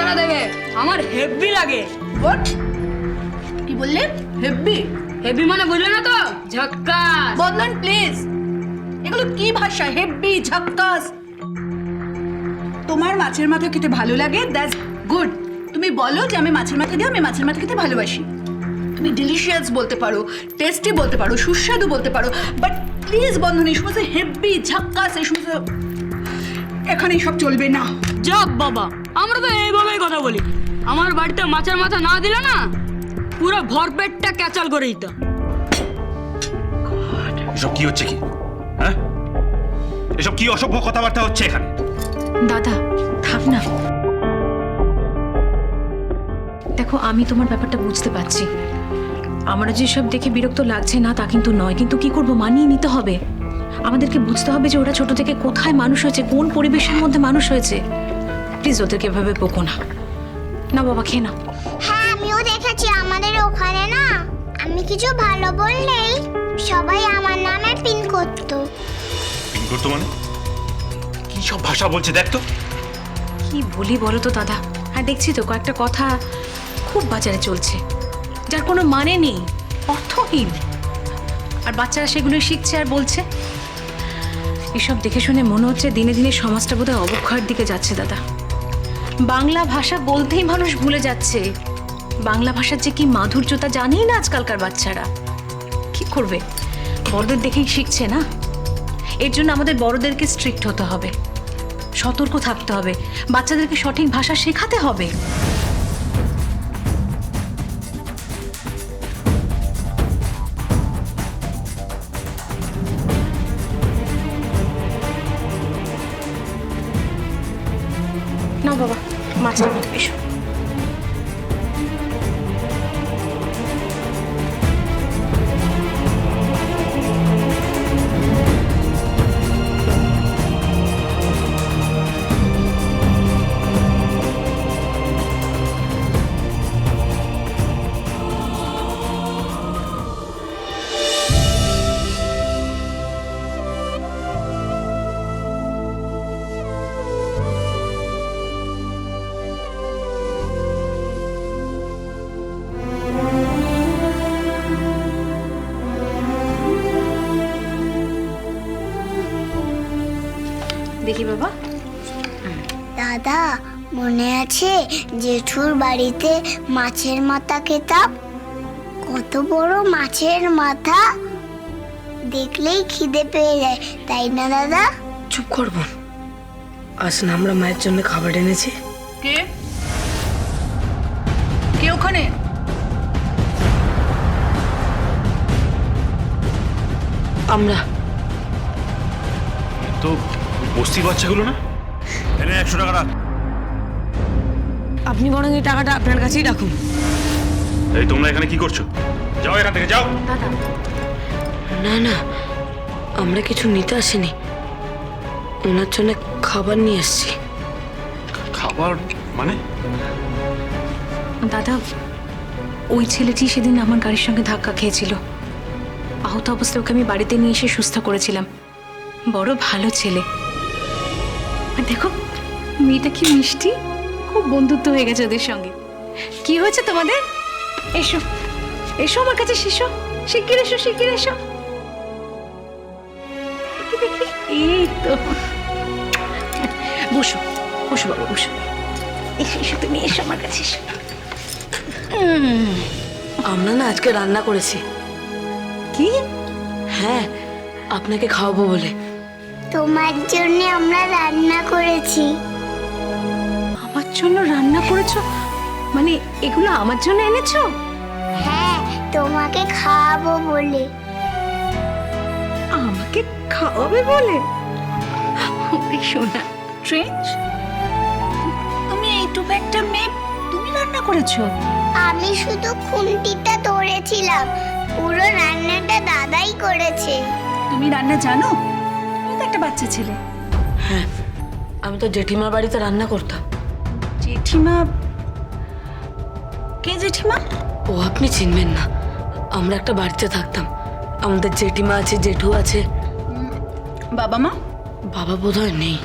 মশাটা দেবে, আমার হেভি লাগে। হোয়াট? কি বললে? হেভি? হেভি মানে বুঝলে না তো? ঝাক্কাস। বদলান প্লিজ। এগুলো কি ভাষা? হেভি, ঝাক্কাস। তোমার মাছের মাথা খেতে ভালো লাগে, দ্যাটস গুড। তুমি বলো যে আমি মাছের মাথা দিই, আমি মাছের মাথা খেতে ভালোবাসি। তুমি ডিলিশিয়াস বলতে পারো, টেস্টি বলতে পারো, সুস্বাদু বলতে পারো, বাট প্লিজ বন্ধন, এই সমস্ত হেভি, ঝাক্কাস, এই সমস্ত এখানে সব চলবে না। যাব বাবা, আমরা তো এইভাবেই কথা বলি। আমার বাড়িতে মাছের মাথা না দিলে না, পুরো ভরপেটটা ক্যাচাল করে দিতাম। এসব কি হচ্ছে কি? হ্যাঁ, এসব কি অসভ্য কথাবার্তা হচ্ছে এখানে? দাদা থাক না। দেখো, আমি তোমার ব্যাপারটা বুঝতে পারছি। আমার যেসব দেখে বিরক্ত লাগছে না তা কিন্তু নয়, কিন্তু কি করব, মানিয়ে নিতে হবে। আমাদেরকে বুঝতে হবে যে ওরা ছোট থেকে কোথায় মানুষ হয়েছে, কোন পরিবেশের মধ্যে মানুষ হয়েছে। প্লিজ ওদেরকে এভাবে বকো না। না বাবা, খেয়ে নাও। হ্যাঁ, আমিও দেখেছি আমাদের ওখানে না, আমি কিছু ভালো বললেই সবাই আমার নামে পিন করতো। পিন করতো মানে? কি সব ভাষা বলছে দেখ তো। কি বলি বলো তো দাদা। আর দেখছি তো কয়েকটা কথা খুব বাজারে চলছে, যার কোনো মানে নেই, অর্থহীন। আর বাচ্চারা সেগুলোই শিখছে আর বলছে। এসব দেখে শুনে মনে হচ্ছে দিনে দিনে সমাজটা বোধহয় অবক্ষয়ের দিকে যাচ্ছে দাদা। বাংলা ভাষা বলতেই মানুষ ভুলে যাচ্ছে। বাংলা ভাষার যে কি মাধুর্যতা জানেই না আজকালকার বাচ্চারা। কি করবে, বড়দের দেখেই শিখছে না। এর জন্য আমাদের বড়দেরকে স্ট্রিক্ট হতে হবে, সতর্ক থাকতে হবে, বাচ্চাদেরকে সঠিক ভাষা শেখাতে হবে। না বাবা, মাছটা এসো। দেখি বাবা। দাদা, মনে আছে জেঠুর বাড়িতে মাছের মাথা খেতাম? কত বড় মাছের মাথা, দেখলেই খিদে পেয়ে যায়, তাই না দাদা? চুপ করবো। আজ না আমরা মায়ের জন্য খাবার এনেছি। কে কে ওখানে? আমরা। তো বস্তির বাচ্চাগুলো না? এনে 100 টাকা রাখ। আপনি বরং এই টাকাটা আপনার কাছেই রাখুন। এই তোমরা এখানে কি করছো? যাও এখান থেকে, যাও। দাদা না না, আমরা কিছু নিতে আসিনি, ওনার জন্য খাবার নিয়ে এসেছি। খাবার মানে? দাদা, ওই ছেলেটি সেদিন আমার গাড়ির সঙ্গে ধাক্কা খেয়েছিল। আহত অবস্থায় ওকে আমি বাড়িতে নিয়ে এসে সুস্থ করেছিলাম। বড় ভালো ছেলে। আর দেখো, মেয়েটা কি মিষ্টি, খুব বন্ধুত্ব হয়ে গেছে ওদের সঙ্গে। কি হয়েছে তোমাদের? এসো এসো আমার কাছে, এসো, শিগগির এসো, শিগগির এসো। দেখি দেখি, এই তো। বসো বসো বাবা, বসো। এসো এসো, তুমি এসো আমার কাছে, এসো। আমরা না আজকে রান্না করেছি। কি? হ্যাঁ, আপনাকে খাওয়াবো বলে। তোমার জন্য আমরা রান্না করেছি। আমার জন্য রান্না করেছো? মানে এগুলো আমার জন্য এনেছো? হ্যাঁ, তোমাকে খাওয়াবো বলে। আমাকে খাওয়াবে বলে? শোনা ট্রেঞ্চ, তুমি এইটুকু একটা মেয়ে, তুমি রান্না করেছো? আমি শুধু খুন্তিটা ধরেছিলাম, পুরো রান্নাটা দাদাই করেছে। তুমি রান্না জানো? তুমি তো একটা বাচ্চা ছেলে। হ্যাঁ, আমি তো জেঠিমার বাড়িতে রান্না করতাম। জেঠিমা? কে জেঠিমা? ও আপনি চিনবেন না, আমরা একটা বাড়িতে থাকতাম। আমাদের জেঠিমা আছে, জেঠু আছে। বাবা মা? বাবা বোধহয় নেই।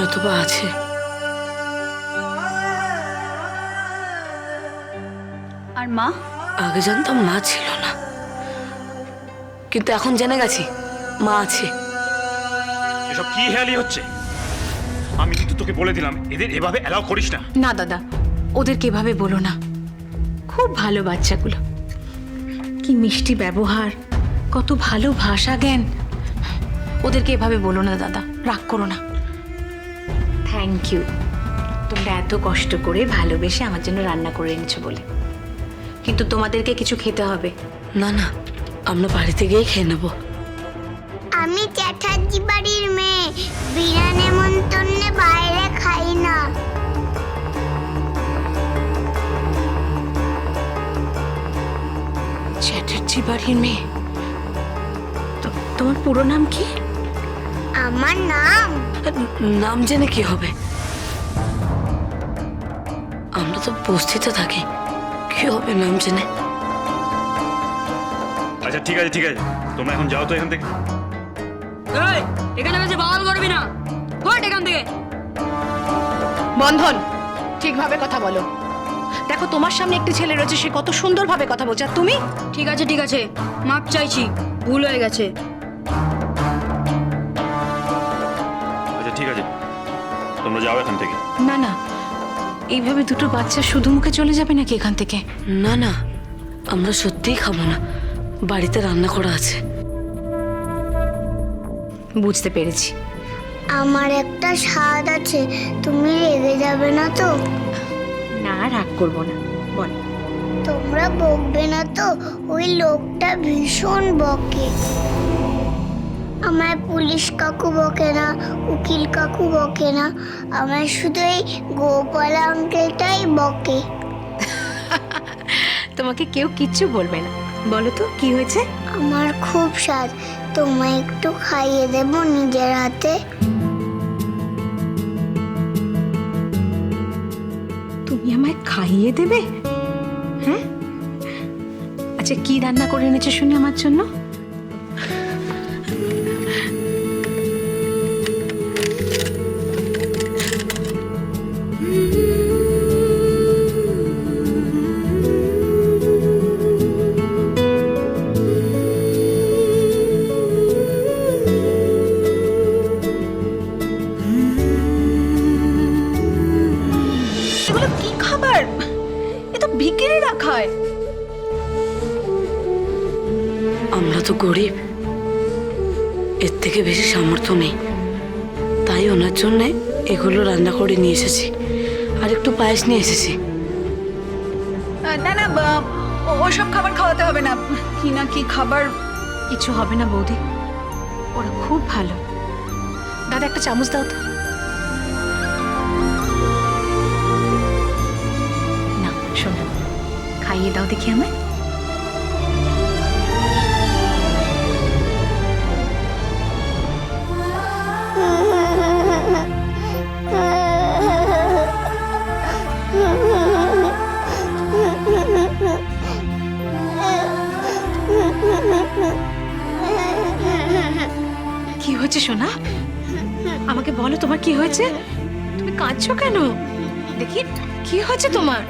হয়তোবা আছে। আর মা? আগে জানতাম মা ছিল না, কিন্তু এখন জেনে গেছি মা আছে। এসব কি হেয়ালি হচ্ছে? আমি কিন্তু তোকে বলে দিলাম এদের এভাবে অ্যালাউ করিস না। না দাদা, ওদেরকে এভাবে বলো না। খুব ভালো বাচ্চাগুলো, কি মিষ্টি ব্যবহার, কত ভালো ভাষা জ্ঞান। ওদেরকে এভাবে বলো না দাদা, রাগ করো না। থ্যাংক ইউ, তোমরা এত কষ্ট করে ভালোবেসে আমার জন্য রান্না করে এনেছো বলে। কিন্তু তোমাদেরকে কিছু খেতে হবে। না না, আমরা বাড়িতে গিয়ে খেয়ে নেবো। আমি চ্যাটার্জি বাড়ির মেয়ে, বিনা নেমন্তন্নে বাইরে খাই না। চ্যাটার্জি বাড়ির মেয়ে? তোমার পুরো নাম কি? আমার নাম নাম জেনে কি হবে? আমরা তো বস্তিতে থাকি, কি হবে নাম জেনে? আচ্ছা ঠিক আছে ঠিক আছে, তোমরা এখন যাও তো এখান থেকে। এই, এখানে বেশি বাল করবি না, হট এখান থেকে। বন্ধন, ঠিকভাবে কথা বলো। দেখো তোমার সামনে একটি ছেলে রয়েছে, সে কত সুন্দরভাবে কথা বলছে, আর তুমি? ঠিক আছে, মাপ চাইছি, ভুল হয়ে গেছে। আচ্ছা ঠিক আছে, তোমরা যাও এখান থেকে। না না, এইভাবে দুটো বাচ্চা শুধু মুখে চলে যাবে নাকি এখান থেকে? না না, আমরা সত্যিই খাবো না, বাড়িতে রান্না করা আছে। বুঝতে পেরেছি। আমার একটা স্বাদ আছে, তুমি রেগে যাবে না তো? না, রাগ করবো না, বল। তোমরা বকবে না তো? ওই লোকটা ভীষণ বকে। আমার পুলিশ কাকু বকে না, উকিল কাকু বকে না, আমার শুধু এই গোপাল আঙ্কেলটাই বকে। তোমাকে কেউ কিচ্ছু বলবে না। বলো তো কি হয়েছে? আমার খুব স্বাদ, তোমায় একটু খাইয়ে দেবো নিজের হাতে। তুমি আমায় খাইয়ে দেবে? হ্যাঁ, আচ্ছা কি রান্না করে এনেছো শুনি আমার জন্য? এগুলো কি খাবার? এ তো ভিখিরিরা খায়। আমরা তো গরিব, এর থেকে বেশি সামর্থ্য নেই, তাই ওনার জন্যে এগুলো রান্না করে নিয়ে এসেছি, আর একটু পায়েস নিয়ে এসেছি। না না, ওসব খাবার খাওয়াতে হবে না। কি না কি খাবার। কিছু হবে না বৌদি, ওরা খুব ভালো। দাদা একটা চামচ দাও তো। না শোনো, খাইয়ে দাও দেখি আমায়। কি হয়েছে সোনা? আমাকে বলো তোমার কি হয়েছে? তুমি কাঁদছো কেন? দেখি কি হয়েছে তোমার?